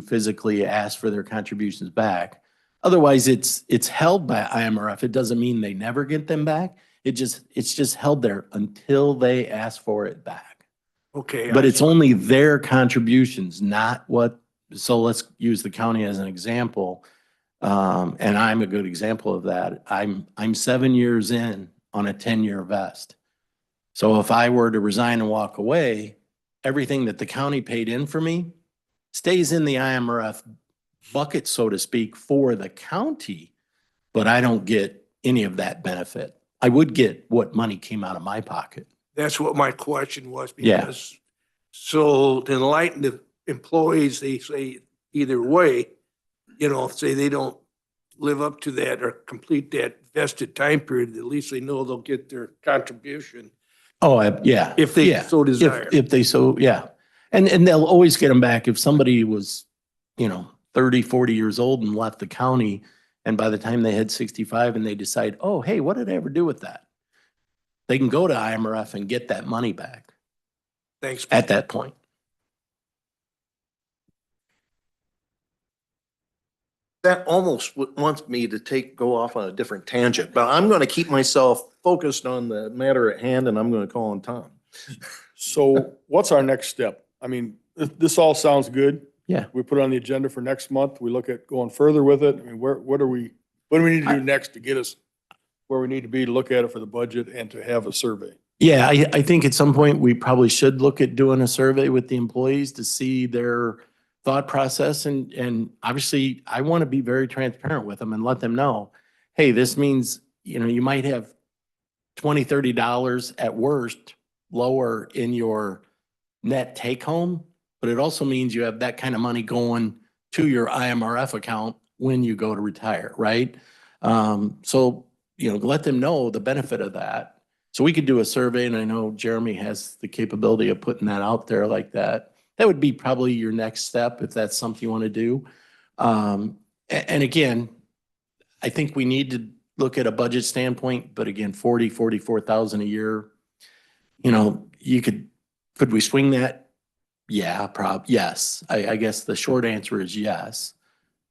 physically ask for their contributions back. Otherwise, it's held by IMRF. It doesn't mean they never get them back. It's just held there until they ask for it back. Okay. But it's only their contributions, not so let's use the county as an example. And I'm a good example of that. I'm 7 years in on a 10-year vest. So if I were to resign and walk away, everything that the county paid in for me stays in the IMRF bucket, so to speak, for the county, but I don't get any of that benefit. I would get what money came out of my pocket. That's what my question was. Yeah. Because so to enlighten the employees, they say either way, say they don't live up to that or complete that vested time period, at least they know they'll get their contribution. Oh, yeah. If they so desire. If they so, yeah. And they'll always get them back. If somebody was, 30, 40 years old and left the county, and by the time they hit 65 and they decide, oh, hey, what did I ever do with that? They can go to IMRF and get that money back. Thanks. At that point. That almost wants me to go off on a different tangent, but I'm going to keep myself focused on the matter at hand, and I'm going to call on Tom. So what's our next step? I mean, this all sounds good. Yeah. We put it on the agenda for next month. We look at going further with it. I mean, what do we need to do next to get us where we need to be to look at it for the budget and to have a survey? Yeah, I think at some point we probably should look at doing a survey with the employees to see their thought process. And obviously I want to be very transparent with them and let them know, hey, this means, you might have $20, $30 at worst lower in your net take home, but it also means you have that kind of money going to your IMRF account when you go to retire, right? So, let them know the benefit of that. So we could do a survey, and I know Jeremy has the capability of putting that out there like that. That would be probably your next step if that's something you want to do. And again, I think we need to look at a budget standpoint, but again, 44,000 a year, could we swing that? Yeah, yes. I guess the short answer is yes.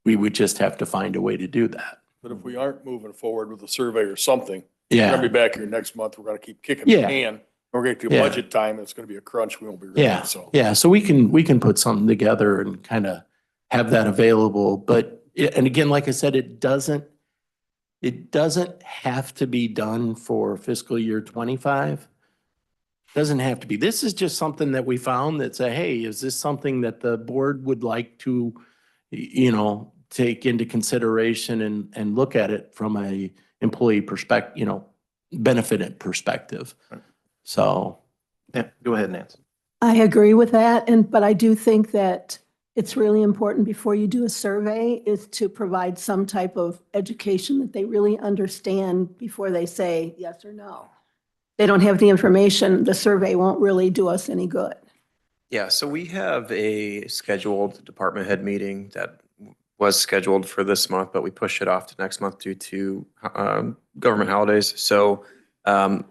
We would just have to find a way to do that. But if we aren't moving forward with a survey or something, we're Yeah. gonna be back here next month. We're gonna keep kicking the Yeah. can. We're gonna get to Yeah. budget time. It's gonna be a crunch. We won't be Yeah, ready, so. yeah. So we can put something together and kind of have that available. But, and again, like I said, it doesn't have to be done for fiscal year 25. Doesn't have to be. This is just something that we found that say, hey, is this something that the board would like to, take into consideration and look at it from a employee perspective, benefit perspective. So. Yeah, go ahead, Nancy. I agree with that, but I do think that it's really important before you do a survey is to provide some type of education that they really understand before they say yes or no. They don't have the information, the survey won't really do us any good. Yeah, so we have a scheduled department head meeting that was scheduled for this month, but we pushed it off to next month due to government holidays. So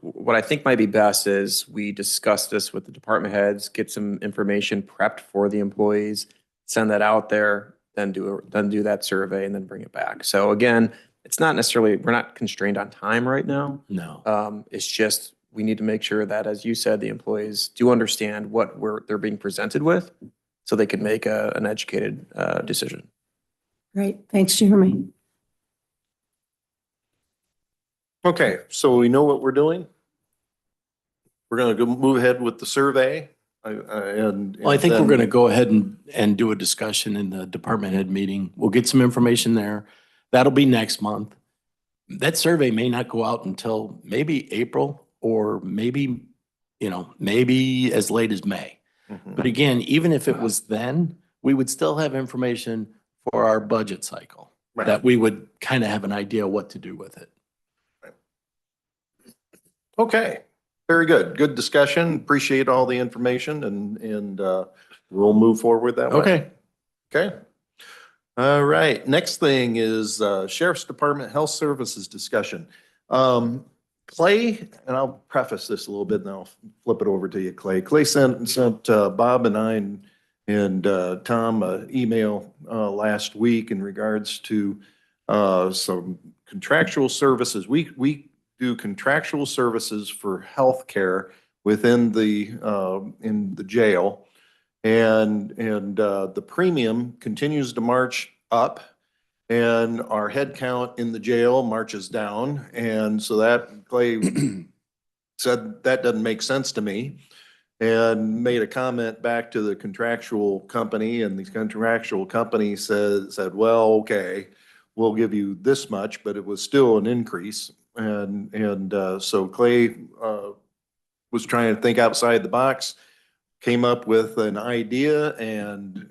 what I think might be best is we discuss this with the department heads, get some information prepped for the employees, send that out there, then do that survey and then bring it back. So again, It's not necessarily, we're not constrained on time right now. No. It's just, we need to make sure that, as you said, the employees do understand what they're being presented with so they can make an educated decision. Great. Thanks, Jeremy. Okay, so we know what we're doing. We're gonna go move ahead with the survey. And Well, I think we're then- going to go ahead and do a discussion in the department head meeting. We'll get some information there. That'll be next month. That survey may not go out until maybe April or maybe, maybe as late as May. Mhm. But again, even if it was then, we would still have information for our budget cycle. Right. That we would kind of have an idea what to do with it. Okay, very good. Good discussion. Appreciate all the information and we'll move forward that way. Okay. Okay. All right. Next thing is Sheriff's Department Health Services discussion. Clay, and I'll preface this a little bit and I'll flip it over to you, Clay. Clay sent Bob and I and Tom an email last week in regards to some contractual services. We do contractual services for healthcare within in the jail. And the premium continues to march up and our head count in the jail marches down. And so that Clay said, that doesn't make sense to me. And made a comment back to the contractual company, and the contractual company said, well, okay, we'll give you this much, but it was still an increase. And so Clay was trying to think outside the box, came up with an idea, and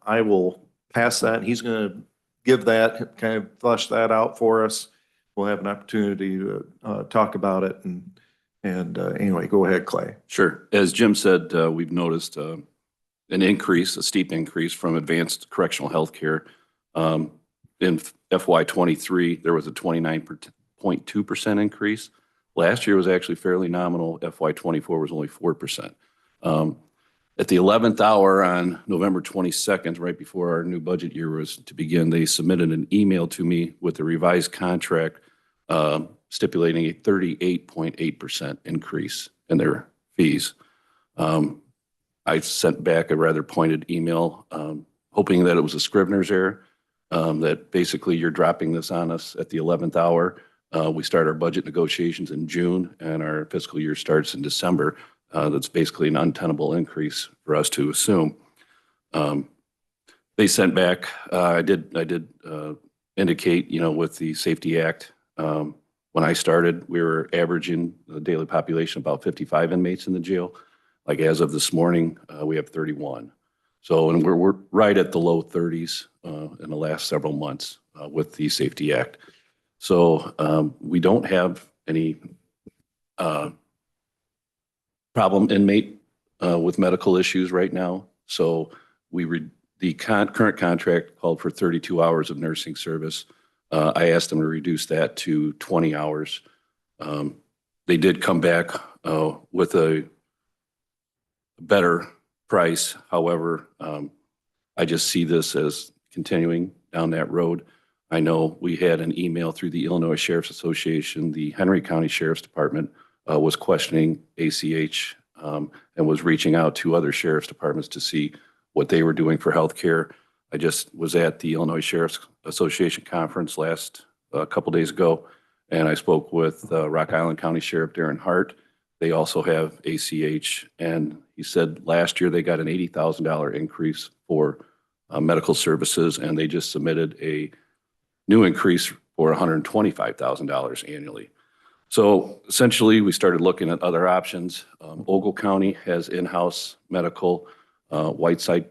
I will pass that. He's going to give that, kind of flush that out for us. We'll have an opportunity to talk about it. And anyway, go ahead, Clay. Sure. As Jim said, we've noticed an increase, a steep increase from advanced correctional healthcare. In FY '23, there was a 29.2% increase. Last year was actually fairly nominal. FY '24 was only 4%. At the 11th hour on November 22nd, right before our new budget year was to begin, they submitted an email to me with a revised contract stipulating a 38.8% increase in their fees. I sent back a rather pointed email, hoping that it was a Scrivener's error, that basically you're dropping this on us at the 11th hour. We start our budget negotiations in June and our fiscal year starts in December. That's basically an untenable increase for us to assume. They sent back, I did indicate, with the Safety Act, when I started, we were averaging the daily population about 55 inmates in the jail. Like as of this morning, we have 31. So, and we're right at the low 30s in the last several months with the Safety Act. So we don't have any problem inmate with medical issues right now. So the current contract called for 32 hours of nursing service. I asked them to reduce that to 20 hours. They did come back with a better price. However, I just see this as continuing down that road. I know we had an email through the Illinois Sheriff's Association. The Henry County Sheriff's Department was questioning ACH and was reaching out to other sheriff's departments to see what they were doing for healthcare. I just was at the Illinois Sheriff's Association conference a couple days ago, and I spoke with Rock Island County Sheriff Darren Hart. They also have ACH, and he said last year they got an $80,000 increase for medical services, and they just submitted a new increase for $125,000 annually. So essentially, we started looking at other options. Ogle County has in-house medical. Whiteside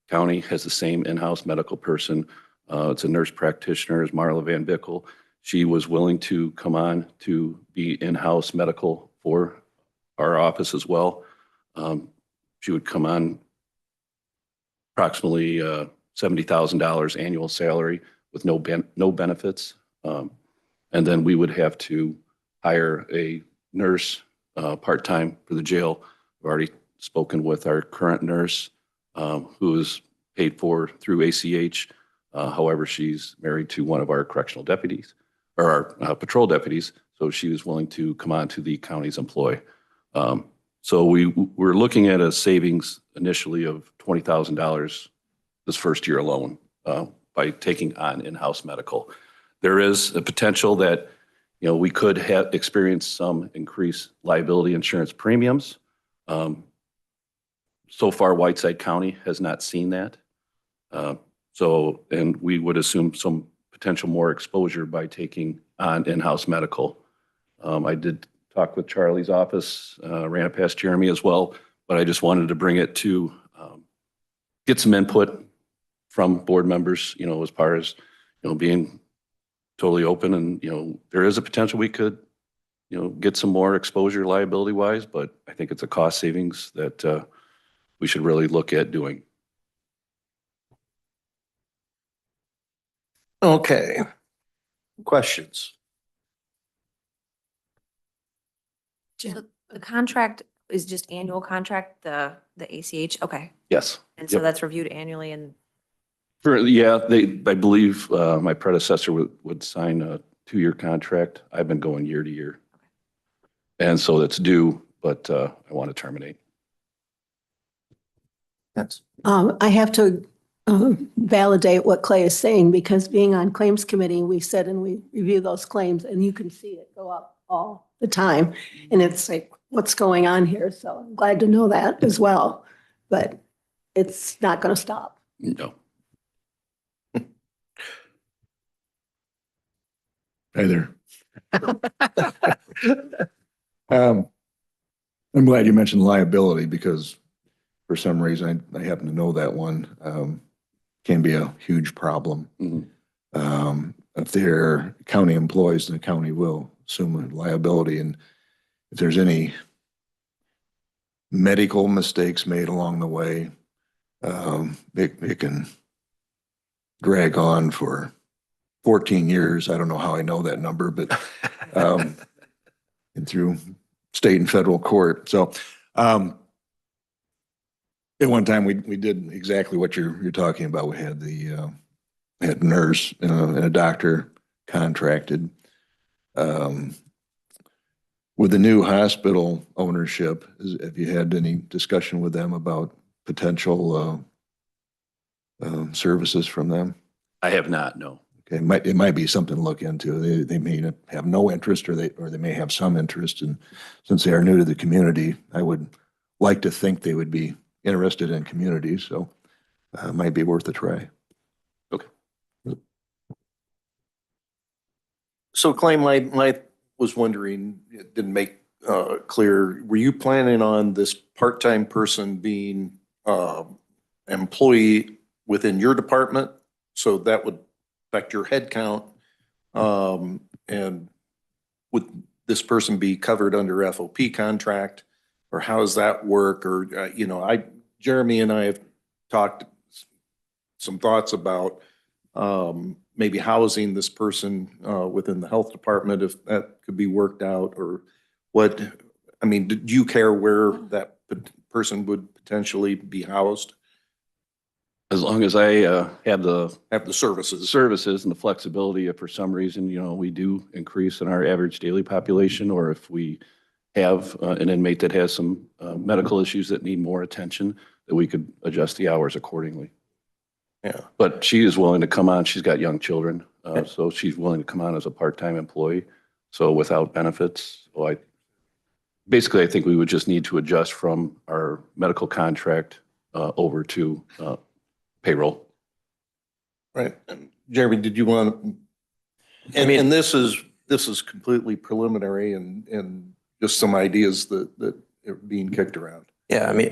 County has the same in-house medical person. It's a nurse practitioner, is Marla Van Bickel. She was willing to come on to be in-house medical for our office as well. She would come on approximately $70,000 annual salary with no benefits. And then we would have to hire a nurse part-time for the jail. We've already spoken with our current nurse who is paid for through ACH. However, she's married to one of our correctional deputies. or our patrol deputies. So she was willing to come on to the county's employ. So we're looking at a savings initially of $20,000 this first year alone by taking on in-house medical. There is a potential that, you know, we could have experienced some increased liability insurance premiums. So far, Whiteside County has not seen that. And we would assume some potential more exposure by taking on in-house medical. I did talk with Charlie's office, ran it past Jeremy as well, but I just wanted to bring it to get some input from board members, you know, as far as, you know, being totally open and, you know, there is a potential we could, you know, get some more exposure liability wise, but I think it's a cost savings that we should really look at doing. Okay. Questions? So the contract is just annual contract, the ACH? Okay. Yes. And so Yep. that's reviewed annually and Currently, yeah, I believe my predecessor would sign a 2-year contract. I've been going year to year. And so that's due, but I want to terminate. Yes. I have to validate what Clay is saying because being on claims committee, we sit and we review those claims and you can see it go up all the time. And it's like, what's going on here? So I'm glad to know that as well, but it's not going to stop. No. Hi there. I'm glad you mentioned liability because for some reason I happen to know that one can be a huge problem. If they're county employees, the county will assume liability. And if there's any medical mistakes made along the way, it can drag on for 14 years. I don't know how I know that number, but and through state and federal court. So at one time we did exactly what you're talking about. We had had a nurse and a doctor contracted. With the new hospital ownership, have you had any discussion with them about potential services from them? I have not, no. Okay, it might be something to look into. They may have no interest or they may have some interest. And since they are new to the community, I would like to think they would be interested in community. So it might be worth a try. Okay. So Clay, I was wondering, it didn't make clear, were you planning on this part-time person being employee within your department? So that would affect your head count. And would this person be covered under FOP contract? Or how does that work? Or, you know, Jeremy and I have talked some thoughts about maybe housing this person within the health department, if that could be worked out, or what, I mean, do you care where that person would potentially be housed? As long as I have the services and the flexibility, if for some reason, you know, we do increase in our average daily population, or if we have an inmate that has some medical issues that need more attention, that we could adjust the hours accordingly. Yeah. But she is willing to come on. She's got young children, so she's willing to come on as a part-time employee. So without benefits, well, basically, I think we would just need to adjust from our medical contract over to payroll. Right. And Jeremy, did you want, and this is completely preliminary and just some ideas that are being kicked around. Yeah, I mean,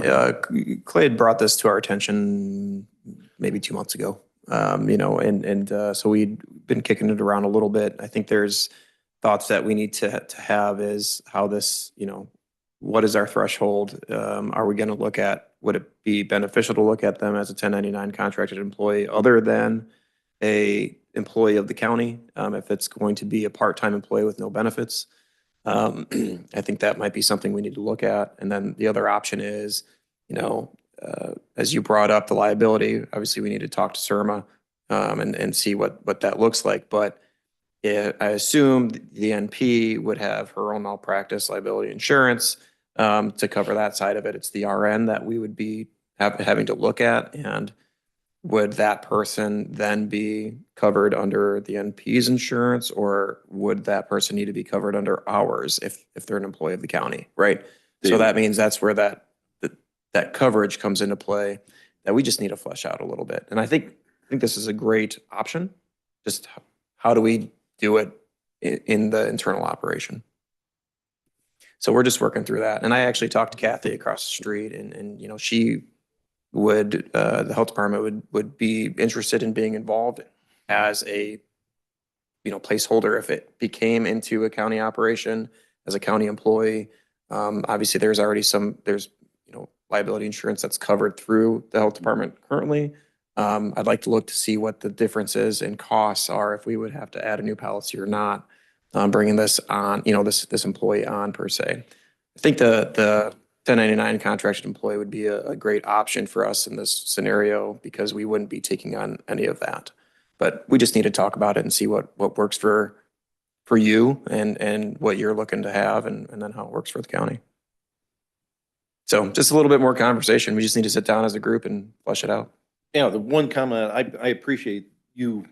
Clay had brought this to our attention maybe 2 months ago. You know, and so we'd been kicking it around a little bit. I think there's thoughts that we need to have is how this, you know, what is our threshold? Are we going to look at, would it be beneficial to look at them as a 1099 contracted employee other than a employee of the county? If it's going to be a part-time employee with no benefits, I think that might be something we need to look at. And then the other option is, you know, as you brought up the liability, obviously we need to talk to CIRMA and see what that looks like. But I assume the NP would have her own malpractice liability insurance to cover that side of it. It's the RN that we would be having to look at. And would that person then be covered under the NP's insurance, or would that person need to be covered under ours if they're an employee of the county, right? So that means that's where that coverage comes into play that we just need to flesh out a little bit. And I think this is a great option. Just how do we do it in the internal operation? So we're just working through that. And I actually talked to Kathy across the street, and you know, she would, the health department would be interested in being involved as a, you know, placeholder if it became into a county operation as a county employee. Obviously there's already there's, you know, liability insurance that's covered through the health department currently. I'd like to look to see what the differences in costs are if we would have to add a new policy or not, bringing this on, you know, this employee on per se. I think the 1099 contracted employee would be a great option for us in this scenario because we wouldn't be taking on any of that. But we just need to talk about it and see what works for you and what you're looking to have, and then how it works for the county. So just a little bit more conversation. We just need to sit down as a group and flesh it out. Yeah, the one comment, I appreciate you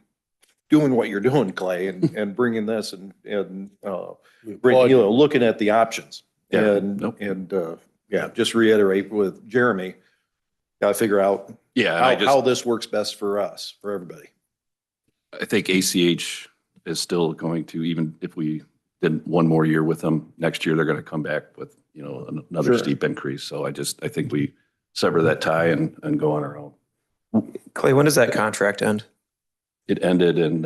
doing what you're doing, Clay, and bringing this and bring, you know, looking at the options. Yeah. Yeah, just reiterate with Jeremy, gotta figure out how this works best for us, for everybody. I think ACH is still going to, even if we did one more year with them, next year they're going to come back with, you know, another steep increase. So I think we sever that tie and go on our own. Clay, when does that contract end? It ended in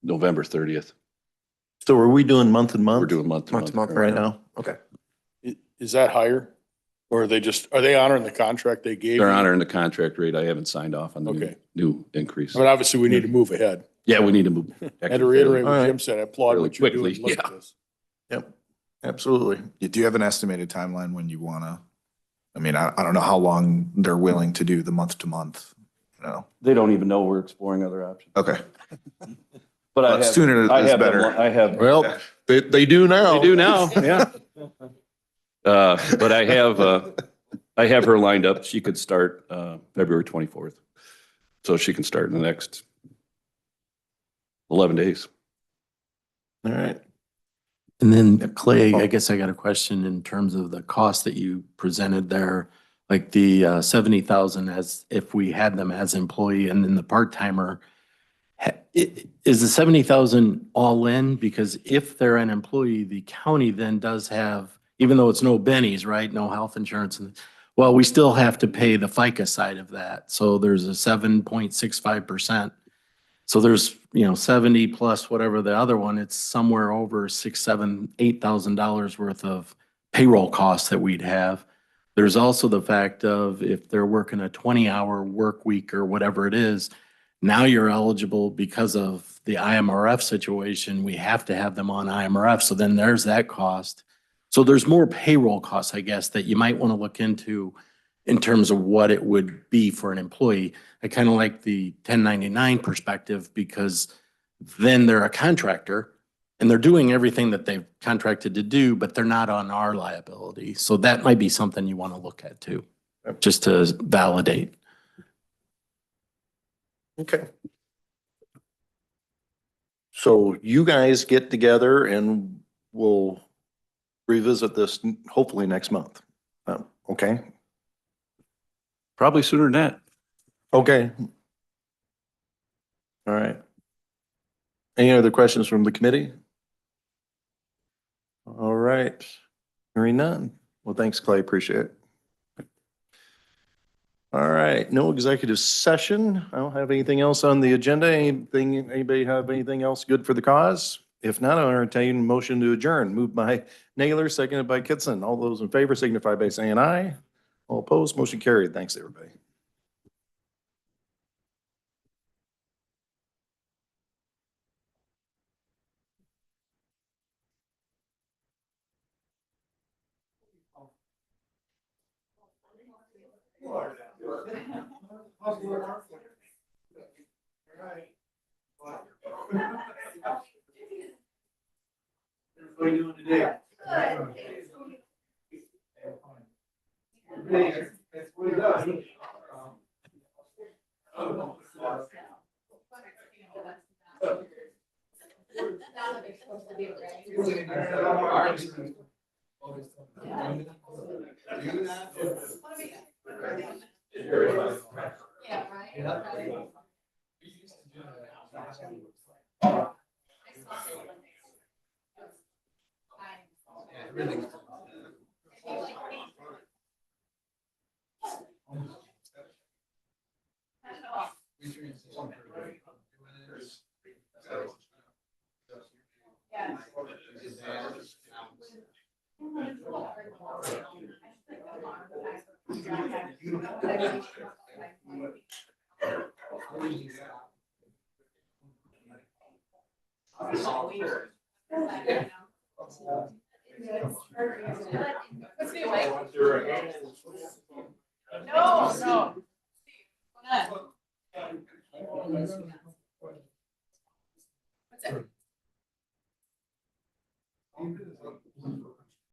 November 30th. So are we doing month and month? We're doing month to month right now. Okay. Is that higher? Or are they honoring the contract they gave? They're you? honoring the contract rate. I haven't signed off on the Okay. new increase. I mean, obviously, we need to move ahead. Yeah, we need to move. And to reiterate what All right. Jim said, I applaud Really what you're doing. quickly, Look at yeah. this. Yep, absolutely. Do you have an estimated timeline when you wanna, I mean, I don't know how long they're willing to do the month to month, you know? They don't even know we're exploring other options. Okay. But Well, sooner is better. I have. Well, they do now. They do now, yeah. But I have her lined up. She could start February 24th. So she can start in the next 11 days. All right. And then Clay, I guess I got a question in terms of the cost that you presented there, like the 70,000 as if we had them as employee, and then the part-timer. Is the 70,000 all in? Because if they're an employee, the county then does have, even though it's no bennies, right? No health insurance. Well, we still have to pay the FICA side of that. So there's a 7.65%. So there's, you know, 70 plus whatever the other one, it's somewhere over $6,000, $7,000, $8,000 worth of payroll costs that we'd have. There's also the fact of if they're working a 20-hour work week or whatever it is, now you're eligible because of the IMRF situation. We have to have them on IMRF. So then there's that cost. So there's more payroll costs, I guess, that you might want to look into in terms of what it would be for an employee. I kind of like the 1099 perspective because then they're a contractor and they're doing everything that they've contracted to do, but they're not on our liability. So that might be something you want to look at too, just to validate. Okay. So you guys get together and we'll revisit this hopefully next month. Okay? Probably sooner than that. Okay. All right. Any other questions from the committee? All right. Hearing none. Well, thanks, Clay. Appreciate it. All right. No executive session. I don't have anything else on the agenda. Anybody have anything else good for the cause? If not, I'll entertain a motion to adjourn. Moved by Naylor, seconded by Kitson. All those in favor signify by saying aye. All opposed, motion carried. Thanks, everybody. How are you doing today? No.